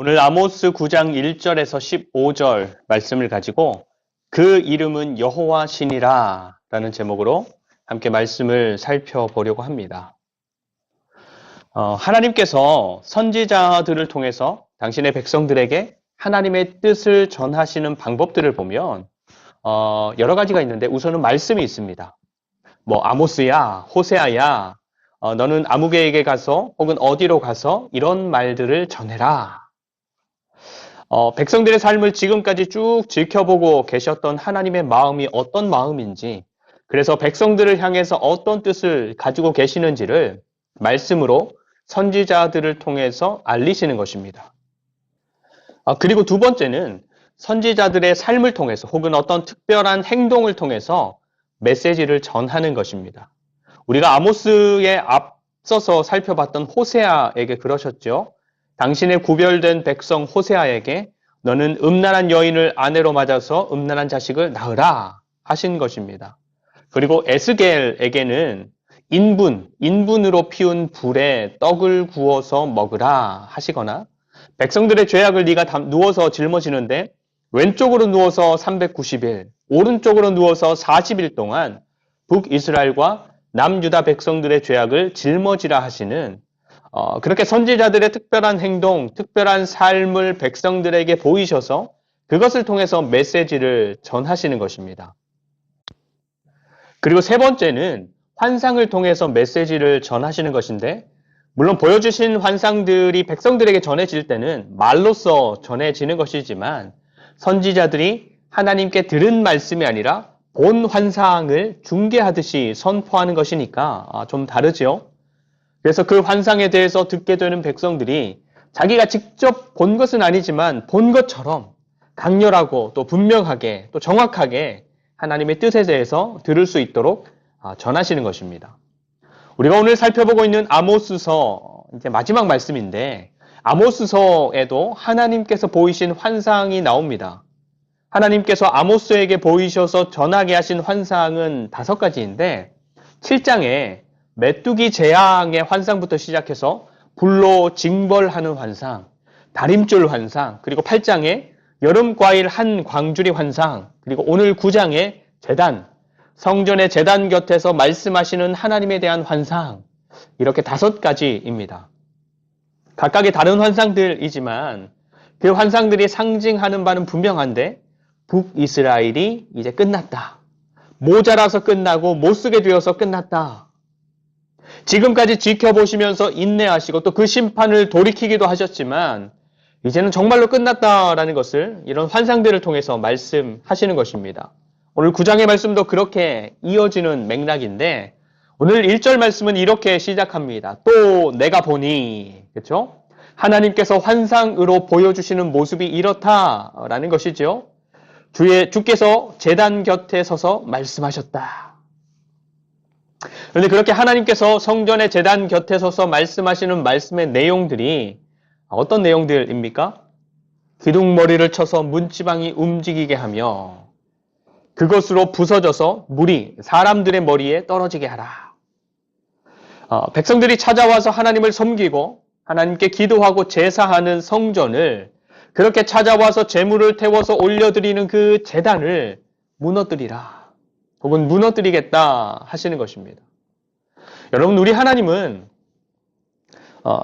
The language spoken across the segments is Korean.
오늘 아모스 9장 1절에서 15절 말씀을 가지고 그 이름은 여호와 신이라 라는 제목으로 함께 말씀을 살펴보려고 합니다. 하나님께서 선지자들을 통해서 당신의 백성들에게 하나님의 뜻을 전하시는 방법들을 보면 여러 가지가 있는데 우선은 말씀이 있습니다. 아모스야, 호세아야, 너는 아무개에게 가서 혹은 어디로 가서 이런 말들을 전해라. 백성들의 삶을 지금까지 쭉 지켜보고 계셨던 하나님의 마음이 어떤 마음인지, 그래서 백성들을 향해서 어떤 뜻을 가지고 계시는지를 말씀으로 선지자들을 통해서 알리시는 것입니다. 그리고 두 번째는 선지자들의 삶을 통해서 혹은 어떤 특별한 행동을 통해서 메시지를 전하는 것입니다. 우리가 아모스에 앞서서 살펴봤던 호세아에게 그러셨죠. 당신의 구별된 백성 호세아에게 너는 음란한 여인을 아내로 맞아서 음란한 자식을 낳으라 하신 것입니다. 그리고 에스겔에게는 인분으로 피운 불에 떡을 구워서 먹으라 하시거나 백성들의 죄악을 네가 누워서 짊어지는데 왼쪽으로 누워서 390일, 오른쪽으로 누워서 40일 동안 북이스라엘과 남유다 백성들의 죄악을 짊어지라 하시는 그렇게 선지자들의 특별한 행동, 특별한 삶을 백성들에게 보이셔서 그것을 통해서 메시지를 전하시는 것입니다. 그리고 세 번째는 환상을 통해서 메시지를 전하시는 것인데, 물론 보여주신 환상들이 백성들에게 전해질 때는 말로써 전해지는 것이지만 선지자들이 하나님께 들은 말씀이 아니라 본 환상을 중계하듯이 선포하는 것이니까 좀 다르죠. 그래서 그 환상에 대해서 듣게 되는 백성들이 자기가 직접 본 것은 아니지만 본 것처럼 강렬하고 또 분명하게 또 정확하게 하나님의 뜻에 대해서 들을 수 있도록 전하시는 것입니다. 우리가 오늘 살펴보고 있는 아모스서 이제 마지막 말씀인데, 아모스서에도 하나님께서 보이신 환상이 나옵니다. 하나님께서 아모스에게 보이셔서 전하게 하신 환상은 5가지인데 7장에 메뚜기 재앙의 환상부터 시작해서 불로 징벌하는 환상, 다림줄 환상, 그리고 8장에 여름과일 한 광주리 환상, 그리고 오늘 9장에 제단, 성전의 제단 곁에서 말씀하시는 하나님에 대한 환상, 이렇게 5가지입니다. 각각의 다른 환상들이지만 그 환상들이 상징하는 바는 분명한데, 북이스라엘이 이제 끝났다. 모자라서 끝나고 못쓰게 되어서 끝났다. 지금까지 지켜보시면서 인내하시고 또 그 심판을 돌이키기도 하셨지만 이제는 정말로 끝났다라는 것을 이런 환상들을 통해서 말씀하시는 것입니다. 오늘 9장의 말씀도 그렇게 이어지는 맥락인데, 오늘 1절 말씀은 이렇게 시작합니다. 또 내가 보니, 그렇죠? 하나님께서 환상으로 보여주시는 모습이 이렇다라는 것이죠. 주께서 제단 곁에 서서 말씀하셨다. 그런데 그렇게 하나님께서 성전의 제단 곁에 서서 말씀하시는 말씀의 내용들이 어떤 내용들입니까? 기둥머리를 쳐서 문지방이 움직이게 하며 그것으로 부서져서 물이 사람들의 머리에 떨어지게 하라. 백성들이 찾아와서 하나님을 섬기고 하나님께 기도하고 제사하는 성전을, 그렇게 찾아와서 제물을 태워서 올려드리는 그 제단을 무너뜨리라. 혹은 무너뜨리겠다 하시는 것입니다. 여러분, 우리 하나님은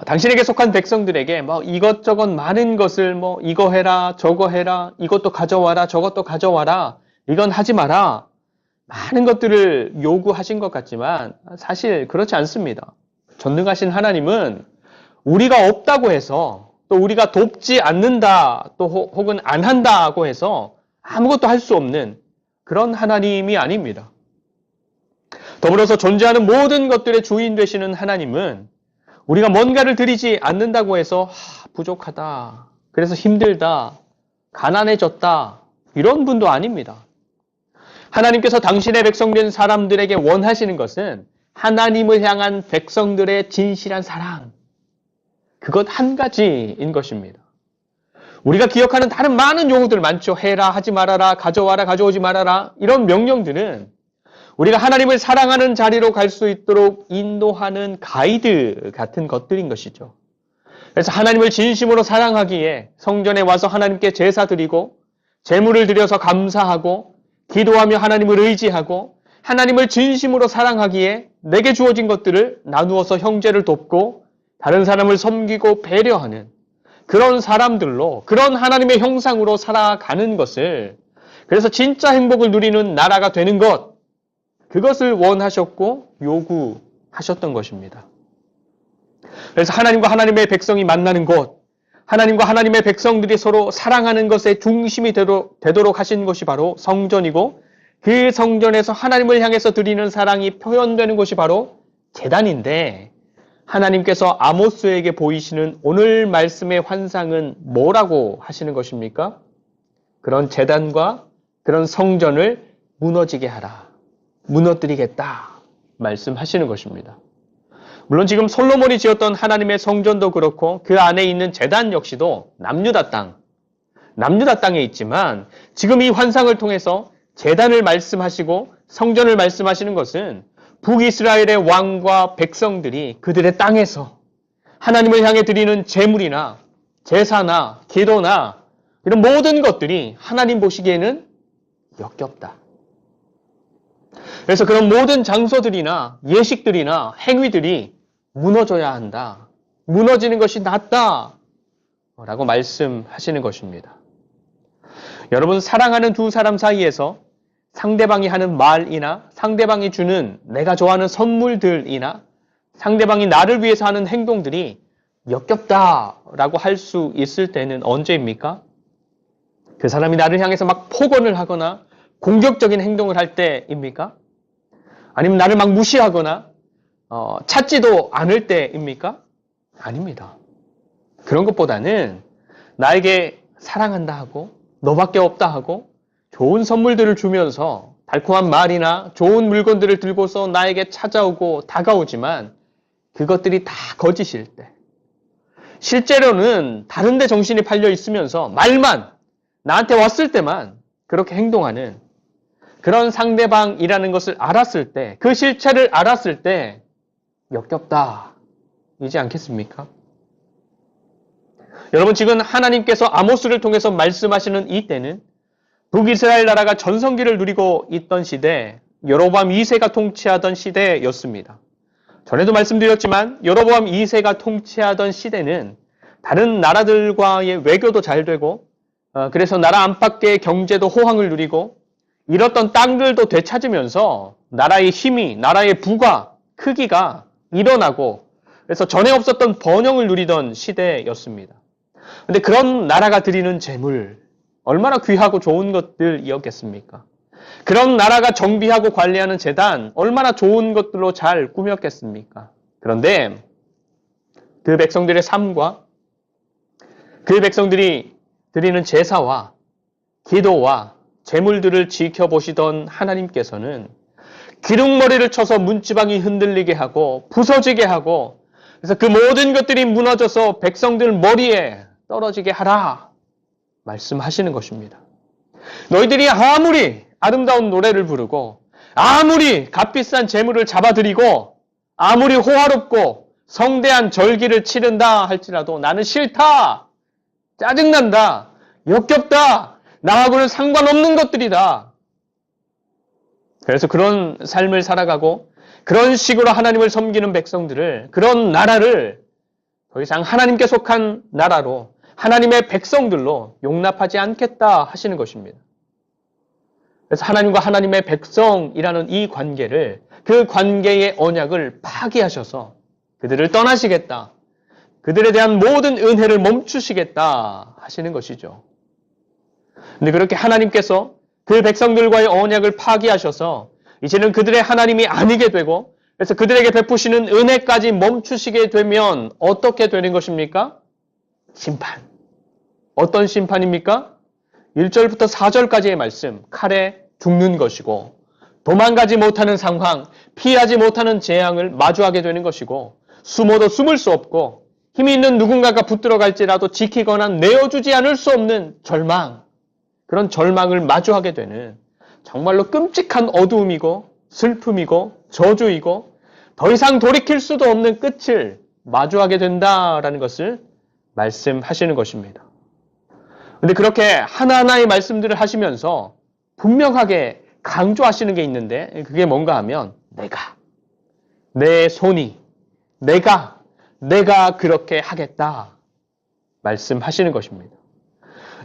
당신에게 속한 백성들에게 이것저것 많은 것을 이거 해라, 저거 해라, 이것도 가져와라, 저것도 가져와라, 이건 하지 마라, 많은 것들을 요구하신 것 같지만 사실 그렇지 않습니다. 전능하신 하나님은 우리가 없다고 해서, 또 우리가 돕지 않는다, 또 혹은 안 한다고 해서 아무것도 할 수 없는 그런 하나님이 아닙니다. 더불어서 존재하는 모든 것들의 주인 되시는 하나님은 우리가 뭔가를 드리지 않는다고 해서 부족하다, 그래서 힘들다, 가난해졌다, 이런 분도 아닙니다. 하나님께서 당신의 백성된 사람들에게 원하시는 것은 하나님을 향한 백성들의 진실한 사랑, 그것 한 가지인 것입니다. 우리가 기억하는 다른 많은 용어들 많죠. 해라, 하지 말아라, 가져와라, 가져오지 말아라, 이런 명령들은 우리가 하나님을 사랑하는 자리로 갈 수 있도록 인도하는 가이드 같은 것들인 것이죠. 그래서 하나님을 진심으로 사랑하기에 성전에 와서 하나님께 제사 드리고 제물을 드려서 감사하고 기도하며 하나님을 의지하고 하나님을 진심으로 사랑하기에 내게 주어진 것들을 나누어서 형제를 돕고 다른 사람을 섬기고 배려하는 그런 사람들로 그런 하나님의 형상으로 살아가는 것을 그래서 진짜 행복을 누리는 나라가 되는 것 그것을 원하셨고 요구하셨던 것입니다. 그래서 하나님과 하나님의 백성이 만나는 곳 하나님과 하나님의 백성들이 서로 사랑하는 것의 중심이 되도록 하신 것이 바로 성전이고 그 성전에서 하나님을 향해서 드리는 사랑이 표현되는 것이 바로 제단인데 하나님께서 아모스에게 보이시는 오늘 말씀의 환상은 뭐라고 하시는 것입니까? 그런 제단과 그런 성전을 무너지게 하라. 무너뜨리겠다. 말씀하시는 것입니다. 물론 지금 솔로몬이 지었던 하나님의 성전도 그렇고 그 안에 있는 제단 역시도 남유다 땅에 있지만 지금 이 환상을 통해서 제단을 말씀하시고 성전을 말씀하시는 것은 북이스라엘의 왕과 백성들이 그들의 땅에서 하나님을 향해 드리는 제물이나 제사나 기도나 이런 모든 것들이 하나님 보시기에는 역겹다. 그래서 그런 모든 장소들이나 예식들이나 행위들이 무너져야 한다. 무너지는 것이 낫다. 라고 말씀하시는 것입니다. 여러분 사랑하는 두 사람 사이에서 상대방이 하는 말이나 상대방이 주는 내가 좋아하는 선물들이나 상대방이 나를 위해서 하는 행동들이 역겹다라고 할 수 있을 때는 언제입니까? 그 사람이 나를 향해서 막 폭언을 하거나 공격적인 행동을 할 때입니까? 아니면 나를 막 무시하거나 찾지도 않을 때입니까? 아닙니다. 그런 것보다는 나에게 사랑한다 하고 너밖에 없다 하고 좋은 선물들을 주면서 달콤한 말이나 좋은 물건들을 들고서 나에게 찾아오고 다가오지만 그것들이 다 거짓일 때 실제로는 다른 데 정신이 팔려 있으면서 말만 나한테 왔을 때만 그렇게 행동하는 그런 상대방이라는 것을 알았을 때 그 실체를 알았을 때 역겹다 이지 않겠습니까? 여러분 지금 하나님께서 아모스를 통해서 말씀하시는 이 때는 북이스라엘 나라가 전성기를 누리고 있던 시대 여로보암 2세가 통치하던 시대였습니다. 전에도 말씀드렸지만 여로보암 2세가 통치하던 시대는 다른 나라들과의 외교도 잘 되고 그래서 나라 안팎의 경제도 호황을 누리고 잃었던 땅들도 되찾으면서 나라의 힘이 나라의 부가 크기가 일어나고 그래서 전에 없었던 번영을 누리던 시대였습니다. 그런데 그런 나라가 드리는 재물 얼마나 귀하고 좋은 것들이었겠습니까? 그런 나라가 정비하고 관리하는 재단 얼마나 좋은 것들로 잘 꾸몄겠습니까? 그런데 그 백성들의 삶과 그 백성들이 드리는 제사와 기도와 재물들을 지켜보시던 하나님께서는 기둥머리를 쳐서 문지방이 흔들리게 하고 부서지게 하고 그래서 그 모든 것들이 무너져서 백성들 머리에 떨어지게 하라 말씀하시는 것입니다. 너희들이 아무리 아름다운 노래를 부르고 아무리 값비싼 재물을 잡아들이고 아무리 호화롭고 성대한 절기를 치른다 할지라도 나는 싫다, 짜증난다, 역겹다, 나하고는 상관없는 것들이다. 그래서 그런 삶을 살아가고 그런 식으로 하나님을 섬기는 백성들을 그런 나라를 더 이상 하나님께 속한 나라로 하나님의 백성들로 용납하지 않겠다 하시는 것입니다. 그래서 하나님과 하나님의 백성이라는 이 관계를 그 관계의 언약을 파기하셔서 그들을 떠나시겠다. 그들에 대한 모든 은혜를 멈추시겠다 하시는 것이죠. 근데 그렇게 하나님께서 그 백성들과의 언약을 파기하셔서 이제는 그들의 하나님이 아니게 되고 그래서 그들에게 베푸시는 은혜까지 멈추시게 되면 어떻게 되는 것입니까? 심판. 어떤 심판입니까? 1절부터 4절까지의 말씀, 칼에 죽는 것이고 도망가지 못하는 상황, 피하지 못하는 재앙을 마주하게 되는 것이고 숨어도 숨을 수 없고 힘이 있는 누군가가 붙들어 갈지라도 지키거나 내어주지 않을 수 없는 절망, 그런 절망을 마주하게 되는 정말로 끔찍한 어두움이고 슬픔이고 저주이고 더 이상 돌이킬 수도 없는 끝을 마주하게 된다라는 것을 말씀하시는 것입니다. 근데 그렇게 하나하나의 말씀들을 하시면서 분명하게 강조하시는 게 있는데 그게 뭔가 하면 내 손이 내가 그렇게 하겠다 말씀하시는 것입니다.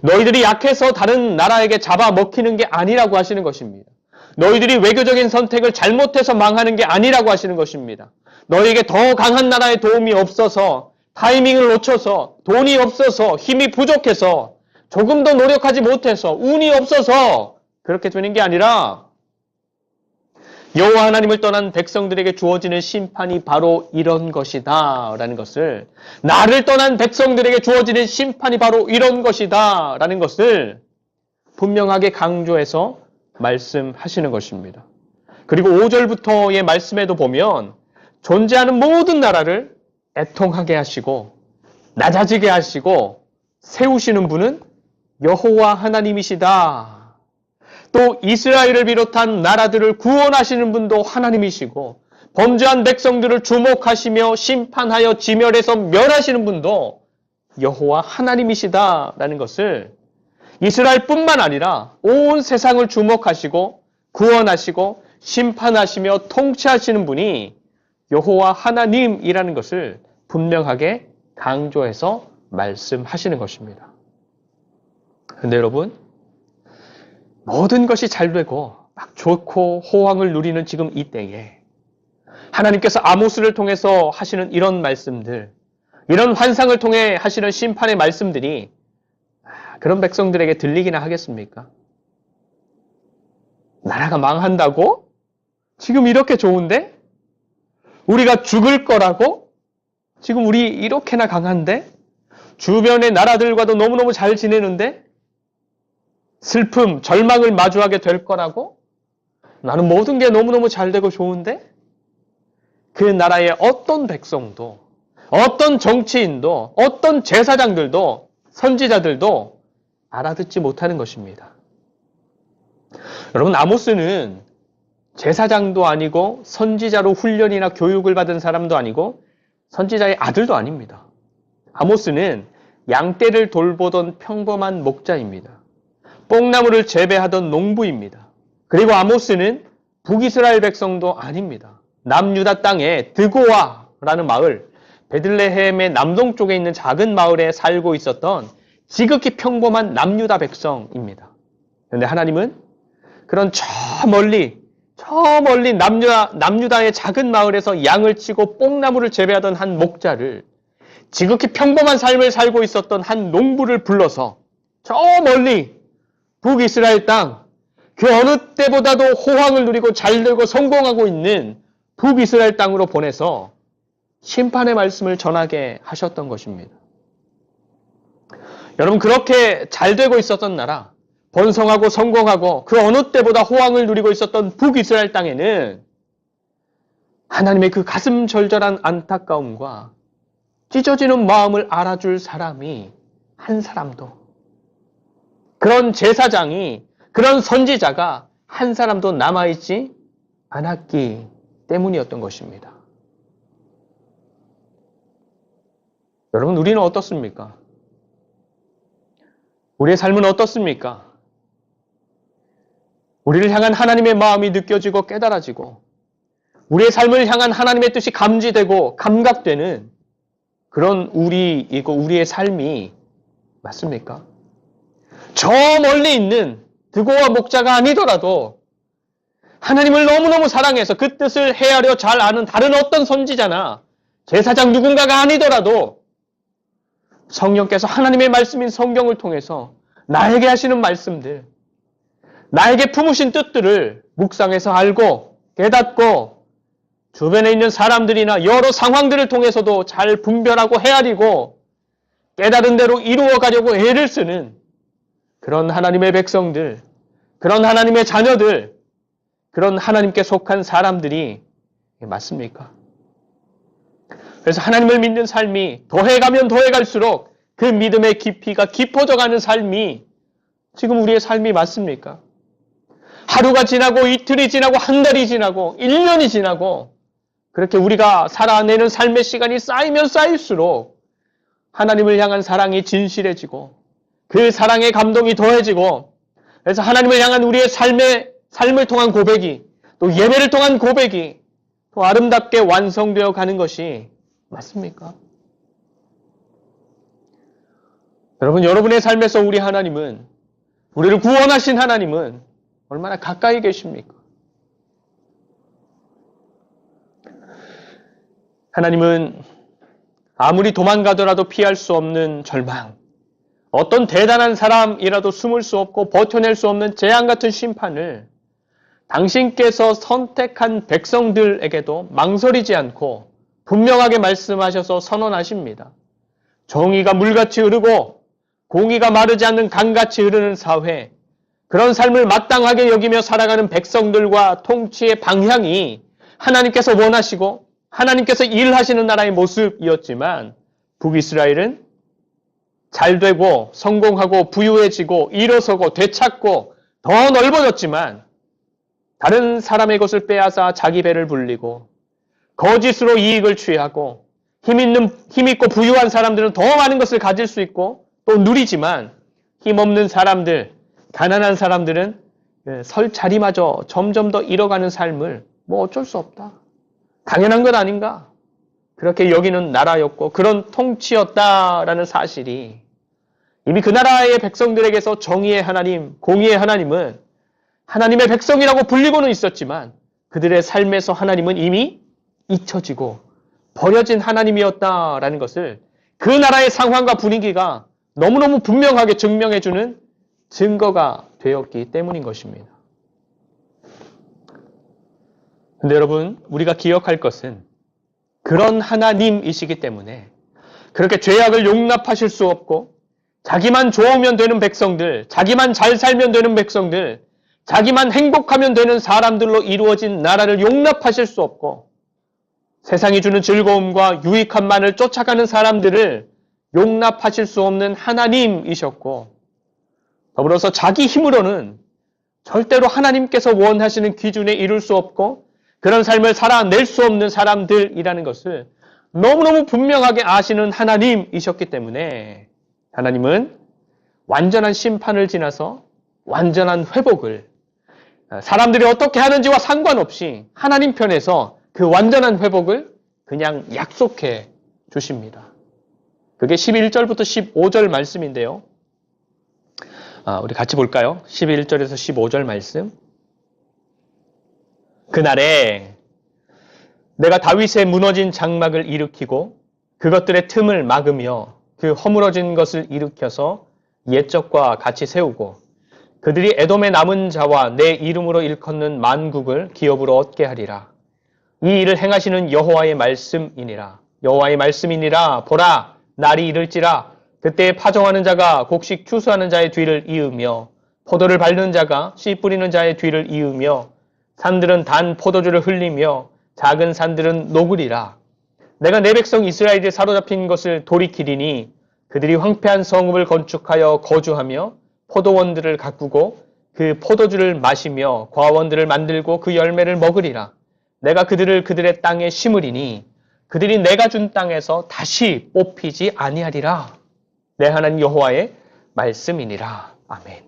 너희들이 약해서 다른 나라에게 잡아먹히는 게 아니라고 하시는 것입니다. 너희들이 외교적인 선택을 잘못해서 망하는 게 아니라고 하시는 것입니다. 너희에게 더 강한 나라의 도움이 없어서 타이밍을 놓쳐서 돈이 없어서 힘이 부족해서 조금 더 노력하지 못해서 운이 없어서 그렇게 되는 게 아니라 여호와 하나님을 떠난 백성들에게 주어지는 심판이 바로 이런 것이다 라는 것을, 나를 떠난 백성들에게 주어지는 심판이 바로 이런 것이다 라는 것을 분명하게 강조해서 말씀하시는 것입니다. 그리고 5절부터의 말씀에도 보면 존재하는 모든 나라를 애통하게 하시고 낮아지게 하시고 세우시는 분은 여호와 하나님이시다. 또 이스라엘을 비롯한 나라들을 구원하시는 분도 하나님이시고 범죄한 백성들을 주목하시며 심판하여 지멸해서 멸하시는 분도 여호와 하나님이시다라는 것을 이스라엘뿐만 아니라 온 세상을 주목하시고 구원하시고 심판하시며 통치하시는 분이 여호와 하나님이라는 것을 분명하게 강조해서 말씀하시는 것입니다. 그런데 여러분, 모든 것이 잘 되고 막 좋고 호황을 누리는 지금 이 때에 하나님께서 아모스를 통해서 하시는 이런 말씀들, 이런 환상을 통해 하시는 심판의 말씀들이 그런 백성들에게 들리기나 하겠습니까? 나라가 망한다고? 지금 이렇게 좋은데? 우리가 죽을 거라고? 지금 우리 이렇게나 강한데? 주변의 나라들과도 너무너무 잘 지내는데? 슬픔, 절망을 마주하게 될 거라고? 나는 모든 게 너무너무 잘 되고 좋은데? 그 나라의 어떤 백성도, 어떤 정치인도, 어떤 제사장들도, 선지자들도 알아듣지 못하는 것입니다. 여러분, 아모스는 제사장도 아니고 선지자로 훈련이나 교육을 받은 사람도 아니고 선지자의 아들도 아닙니다. 아모스는 양떼를 돌보던 평범한 목자입니다. 뽕나무를 재배하던 농부입니다. 그리고 아모스는 북이스라엘 백성도 아닙니다. 남유다 땅에 드고아라는 마을, 베들레헴의 남동쪽에 있는 작은 마을에 살고 있었던 지극히 평범한 남유다 백성입니다. 그런데 하나님은 그런 저 멀리 남유다의 작은 마을에서 양을 치고 뽕나무를 재배하던 한 목자를, 지극히 평범한 삶을 살고 있었던 한 농부를 불러서 저 멀리 북이스라엘 땅, 그 어느 때보다도 호황을 누리고 잘되고 성공하고 있는 북이스라엘 땅으로 보내서 심판의 말씀을 전하게 하셨던 것입니다. 여러분, 그렇게 잘되고 있었던 나라, 번성하고 성공하고 그 어느 때보다 호황을 누리고 있었던 북이스라엘 땅에는 하나님의 그 가슴 절절한 안타까움과 찢어지는 마음을 알아줄 사람이 한 사람도, 그런 제사장이, 그런 선지자가 한 사람도 남아있지 않았기 때문이었던 것입니다. 여러분, 우리는 어떻습니까? 우리의 삶은 어떻습니까? 우리를 향한 하나님의 마음이 느껴지고 깨달아지고 우리의 삶을 향한 하나님의 뜻이 감지되고 감각되는 그런 우리이고 우리의 삶이 맞습니까? 저 멀리 있는 드고와 목자가 아니더라도 하나님을 너무너무 사랑해서 그 뜻을 헤아려 잘 아는 다른 어떤 선지자나 제사장 누군가가 아니더라도 성령께서 하나님의 말씀인 성경을 통해서 나에게 하시는 말씀들, 나에게 품으신 뜻들을 묵상해서 알고 깨닫고 주변에 있는 사람들이나 여러 상황들을 통해서도 잘 분별하고 헤아리고 깨달은 대로 이루어가려고 애를 쓰는 그런 하나님의 백성들, 그런 하나님의 자녀들, 그런 하나님께 속한 사람들이 맞습니까? 그래서 하나님을 믿는 삶이 더해가면 더해갈수록 그 믿음의 깊이가 깊어져가는 삶이 지금 우리의 삶이 맞습니까? 하루가 지나고 이틀이 지나고 한 달이 지나고 1년이 지나고 그렇게 우리가 살아내는 삶의 시간이 쌓이면 쌓일수록 하나님을 향한 사랑이 진실해지고 그 사랑의 감동이 더해지고 그래서 하나님을 향한 우리의 삶을 통한 고백이 또 예배를 통한 고백이 더 아름답게 완성되어 가는 것이 맞습니까? 여러분, 여러분의 삶에서 우리 하나님은, 우리를 구원하신 하나님은 얼마나 가까이 계십니까? 하나님은 아무리 도망가더라도 피할 수 없는 절망, 어떤 대단한 사람이라도 숨을 수 없고 버텨낼 수 없는 재앙 같은 심판을 당신께서 선택한 백성들에게도 망설이지 않고 분명하게 말씀하셔서 선언하십니다. 정의가 물같이 흐르고 공의가 마르지 않는 강같이 흐르는 사회, 그런 삶을 마땅하게 여기며 살아가는 백성들과 통치의 방향이 하나님께서 원하시고 하나님께서 일하시는 나라의 모습이었지만 북이스라엘은 잘되고 성공하고 부유해지고 일어서고 되찾고 더 넓어졌지만 다른 사람의 것을 빼앗아 자기 배를 불리고 거짓으로 이익을 취하고 힘있고 부유한 사람들은 더 많은 것을 가질 수 있고 또 누리지만 힘없는 사람들, 가난한 사람들은 설 자리마저 점점 더 잃어가는 삶을 뭐 어쩔 수 없다. 당연한 것 아닌가? 그렇게 여기는 나라였고 그런 통치였다라는 사실이 이미 그 나라의 백성들에게서 정의의 하나님, 공의의 하나님은 하나님의 백성이라고 불리고는 있었지만 그들의 삶에서 하나님은 이미 잊혀지고 버려진 하나님이었다라는 것을 그 나라의 상황과 분위기가 너무너무 분명하게 증명해주는 증거가 되었기 때문인 것입니다. 근데 여러분, 우리가 기억할 것은 그런 하나님이시기 때문에 그렇게 죄악을 용납하실 수 없고 자기만 좋으면 되는 백성들, 자기만 잘 살면 되는 백성들, 자기만 행복하면 되는 사람들로 이루어진 나라를 용납하실 수 없고 세상이 주는 즐거움과 유익함만을 쫓아가는 사람들을 용납하실 수 없는 하나님이셨고 더불어서 자기 힘으로는 절대로 하나님께서 원하시는 기준에 이룰 수 없고 그런 삶을 살아낼 수 없는 사람들이라는 것을 너무너무 분명하게 아시는 하나님이셨기 때문에 하나님은 완전한 심판을 지나서 완전한 회복을 사람들이 어떻게 하는지와 상관없이 하나님 편에서 그 완전한 회복을 그냥 약속해 주십니다. 그게 11절부터 15절 말씀인데요. 우리 같이 볼까요? 11절에서 15절 말씀. 그날에 내가 다윗의 무너진 장막을 일으키고 그것들의 틈을 막으며 그 허물어진 것을 일으켜서 옛적과 같이 세우고 그들이 에돔의 남은 자와 내 이름으로 일컫는 만국을 기업으로 얻게 하리라. 이 일을 행하시는 여호와의 말씀이니라. 여호와의 말씀이니라. 보라, 날이 이를지라. 그때 파종하는 자가 곡식 추수하는 자의 뒤를 이으며 포도를 밟는 자가 씨 뿌리는 자의 뒤를 이으며 산들은 단 포도주를 흘리며 작은 산들은 녹으리라. 내가 내 백성 이스라엘이 사로잡힌 것을 돌이키리니 그들이 황폐한 성읍을 건축하여 거주하며 포도원들을 가꾸고 그 포도주를 마시며 과원들을 만들고 그 열매를 먹으리라. 내가 그들을 그들의 땅에 심으리니 그들이 내가 준 땅에서 다시 뽑히지 아니하리라. 내 하나님 여호와의 말씀이니라. 아멘.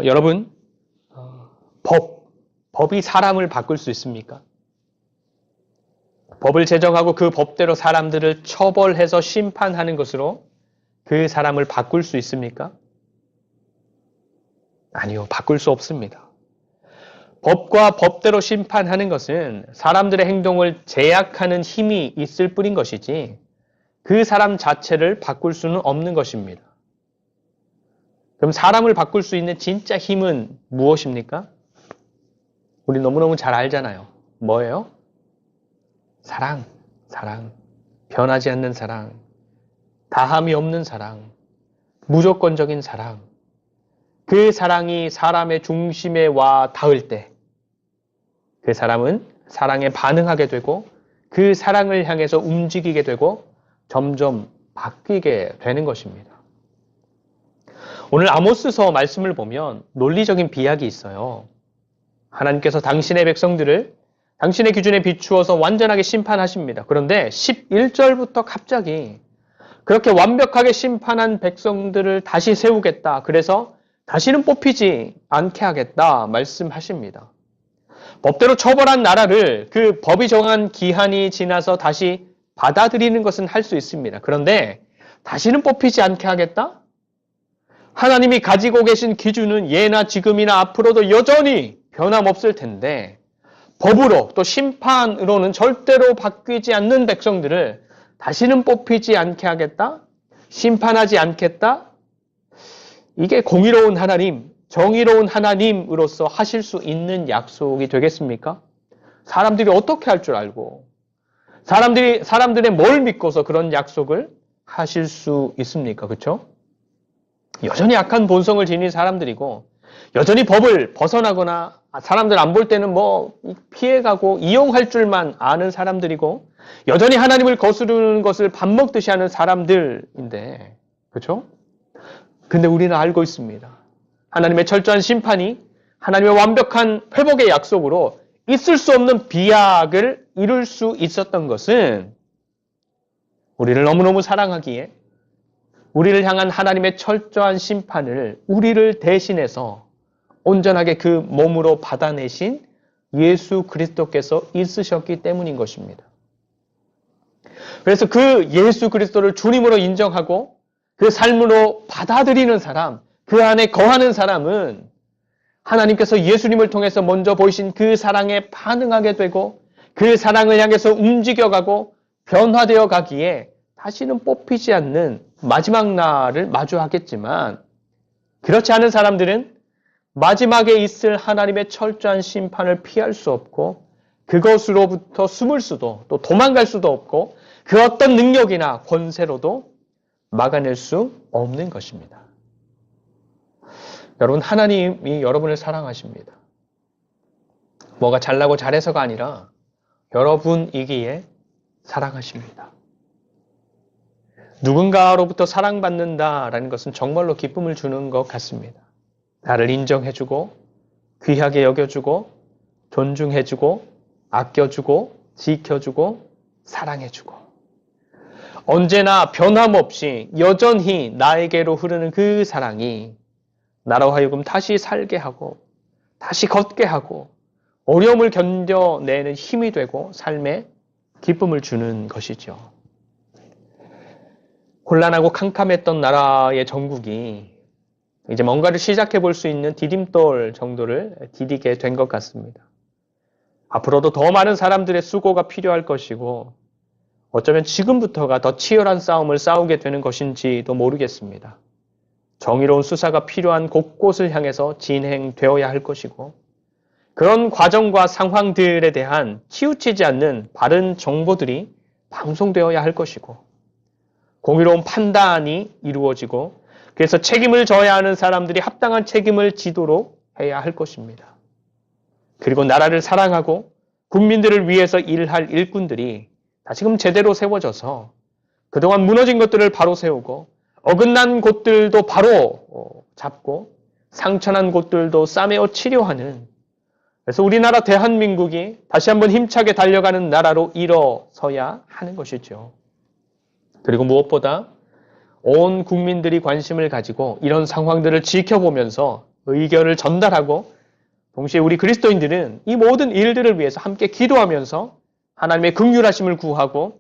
여러분, 법이 사람을 바꿀 수 있습니까? 법을 제정하고 그 법대로 사람들을 처벌해서 심판하는 것으로 그 사람을 바꿀 수 있습니까? 아니요, 바꿀 수 없습니다. 법과 법대로 심판하는 것은 사람들의 행동을 제약하는 힘이 있을 뿐인 것이지 그 사람 자체를 바꿀 수는 없는 것입니다. 그럼 사람을 바꿀 수 있는 진짜 힘은 무엇입니까? 우리 너무너무 잘 알잖아요. 뭐예요? 사랑. 변하지 않는 사랑. 다함이 없는 사랑. 무조건적인 사랑. 그 사랑이 사람의 중심에 와 닿을 때 그 사람은 사랑에 반응하게 되고 그 사랑을 향해서 움직이게 되고 점점 바뀌게 되는 것입니다. 오늘 아모스서 말씀을 보면 논리적인 비약이 있어요. 하나님께서 당신의 백성들을 당신의 기준에 비추어서 완전하게 심판하십니다. 그런데 11절부터 갑자기 그렇게 완벽하게 심판한 백성들을 다시 세우겠다. 그래서 다시는 뽑히지 않게 하겠다 말씀하십니다. 법대로 처벌한 나라를 그 법이 정한 기한이 지나서 다시 받아들이는 것은 할 수 있습니다. 그런데 다시는 뽑히지 않게 하겠다? 하나님이 가지고 계신 기준은 예나 지금이나 앞으로도 여전히 변함없을 텐데 법으로 또 심판으로는 절대로 바뀌지 않는 백성들을 다시는 뽑히지 않게 하겠다? 심판하지 않겠다? 이게 공의로운 하나님, 정의로운 하나님으로서 하실 수 있는 약속이 되겠습니까? 사람들이 어떻게 할 줄 알고 사람들의 뭘 믿고서 그런 약속을 하실 수 있습니까? 그렇죠? 여전히 악한 본성을 지닌 사람들이고 여전히 법을 벗어나거나 사람들 안 볼 때는 뭐 피해가고 이용할 줄만 아는 사람들이고 여전히 하나님을 거스르는 것을 밥 먹듯이 하는 사람들인데 그렇죠? 근데 우리는 알고 있습니다. 하나님의 철저한 심판이 하나님의 완벽한 회복의 약속으로 있을 수 없는 비약을 이룰 수 있었던 것은 우리를 너무너무 사랑하기에 우리를 향한 하나님의 철저한 심판을 우리를 대신해서 온전하게 그 몸으로 받아내신 예수 그리스도께서 있으셨기 때문인 것입니다. 그래서 그 예수 그리스도를 주님으로 인정하고 그 삶으로 받아들이는 사람, 그 안에 거하는 사람은 하나님께서 예수님을 통해서 먼저 보이신 그 사랑에 반응하게 되고 그 사랑을 향해서 움직여가고 변화되어 가기에 다시는 뽑히지 않는 마지막 날을 마주하겠지만 그렇지 않은 사람들은 마지막에 있을 하나님의 철저한 심판을 피할 수 없고 그것으로부터 숨을 수도 또 도망갈 수도 없고 그 어떤 능력이나 권세로도 막아낼 수 없는 것입니다. 여러분, 하나님이 여러분을 사랑하십니다. 뭐가 잘나고 잘해서가 아니라 여러분이기에 사랑하십니다. 누군가로부터 사랑받는다라는 것은 정말로 기쁨을 주는 것 같습니다. 나를 인정해주고 귀하게 여겨주고 존중해주고 아껴주고 지켜주고 사랑해주고 언제나 변함없이 여전히 나에게로 흐르는 그 사랑이 나로 하여금 다시 살게 하고 다시 걷게 하고 어려움을 견뎌내는 힘이 되고 삶에 기쁨을 주는 것이죠. 혼란하고 캄캄했던 나라의 정국이 이제 뭔가를 시작해 볼 수 있는 디딤돌 정도를 디디게 된 것 같습니다. 앞으로도 더 많은 사람들의 수고가 필요할 것이고 어쩌면 지금부터가 더 치열한 싸움을 싸우게 되는 것인지도 모르겠습니다. 정의로운 수사가 필요한 곳곳을 향해서 진행되어야 할 것이고 그런 과정과 상황들에 대한 치우치지 않는 바른 정보들이 방송되어야 할 것이고 공의로운 판단이 이루어지고 그래서 책임을 져야 하는 사람들이 합당한 책임을 지도록 해야 할 것입니다. 그리고 나라를 사랑하고 국민들을 위해서 일할 일꾼들이 다시금 제대로 세워져서 그동안 무너진 것들을 바로 세우고 어긋난 곳들도 바로 잡고 상처난 곳들도 싸매어 치료하는 그래서 우리나라 대한민국이 다시 한번 힘차게 달려가는 나라로 일어서야 하는 것이죠. 그리고 무엇보다 온 국민들이 관심을 가지고 이런 상황들을 지켜보면서 의견을 전달하고 동시에 우리 그리스도인들은 이 모든 일들을 위해서 함께 기도하면서 하나님의 긍휼하심을 구하고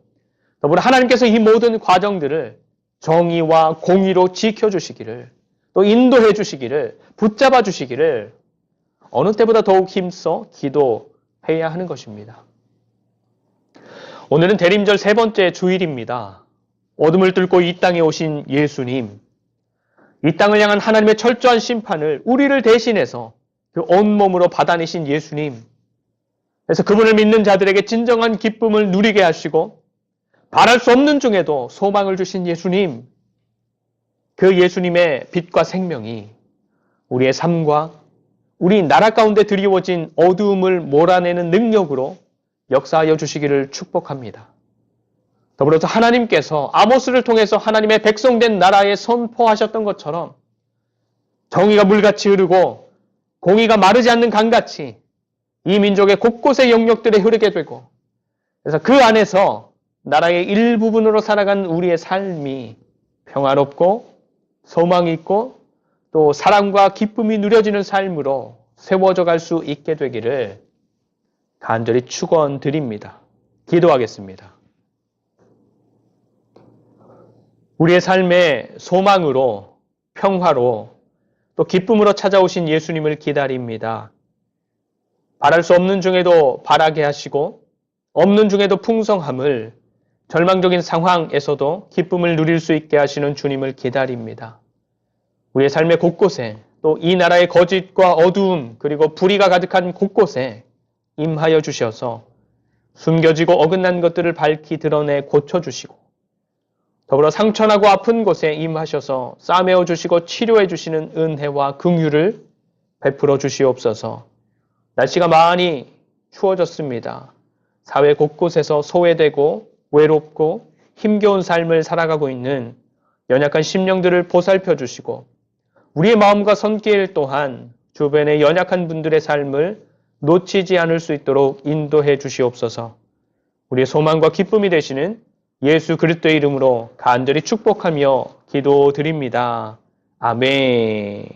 더불어 하나님께서 이 모든 과정들을 정의와 공의로 지켜주시기를 또 인도해 주시기를 붙잡아 주시기를 어느 때보다 더욱 힘써 기도해야 하는 것입니다. 오늘은 대림절 세 번째 주일입니다. 어둠을 뚫고 이 땅에 오신 예수님, 이 땅을 향한 하나님의 철저한 심판을 우리를 대신해서 그 온몸으로 받아내신 예수님, 그래서 그분을 믿는 자들에게 진정한 기쁨을 누리게 하시고 바랄 수 없는 중에도 소망을 주신 예수님, 그 예수님의 빛과 생명이 우리의 삶과 우리 나라 가운데 드리워진 어두움을 몰아내는 능력으로 역사하여 주시기를 축복합니다. 더불어서 하나님께서 아모스를 통해서 하나님의 백성된 나라에 선포하셨던 것처럼 정의가 물같이 흐르고 공의가 마르지 않는 강같이 이 민족의 곳곳의 영역들에 흐르게 되고, 그래서 그 안에서 나라의 일부분으로 살아간 우리의 삶이 평화롭고 소망이 있고 또 사랑과 기쁨이 누려지는 삶으로 세워져 갈 수 있게 되기를 간절히 축원드립니다. 기도하겠습니다. 우리의 삶의 소망으로 평화로 또 기쁨으로 찾아오신 예수님을 기다립니다. 바랄 수 없는 중에도 바라게 하시고 없는 중에도 풍성함을 절망적인 상황에서도 기쁨을 누릴 수 있게 하시는 주님을 기다립니다. 우리의 삶의 곳곳에 또 이 나라의 거짓과 어두움 그리고 불의가 가득한 곳곳에 임하여 주셔서 숨겨지고 어긋난 것들을 밝히 드러내 고쳐주시고 더불어 상처나고 아픈 곳에 임하셔서 싸매어 주시고 치료해 주시는 은혜와 긍휼을 베풀어 주시옵소서. 날씨가 많이 추워졌습니다. 사회 곳곳에서 소외되고 외롭고 힘겨운 삶을 살아가고 있는 연약한 심령들을 보살펴 주시고 우리의 마음과 손길 또한 주변의 연약한 분들의 삶을 놓치지 않을 수 있도록 인도해 주시옵소서. 우리의 소망과 기쁨이 되시는 예수 그리스도의 이름으로 간절히 축복하며 기도드립니다. 아멘.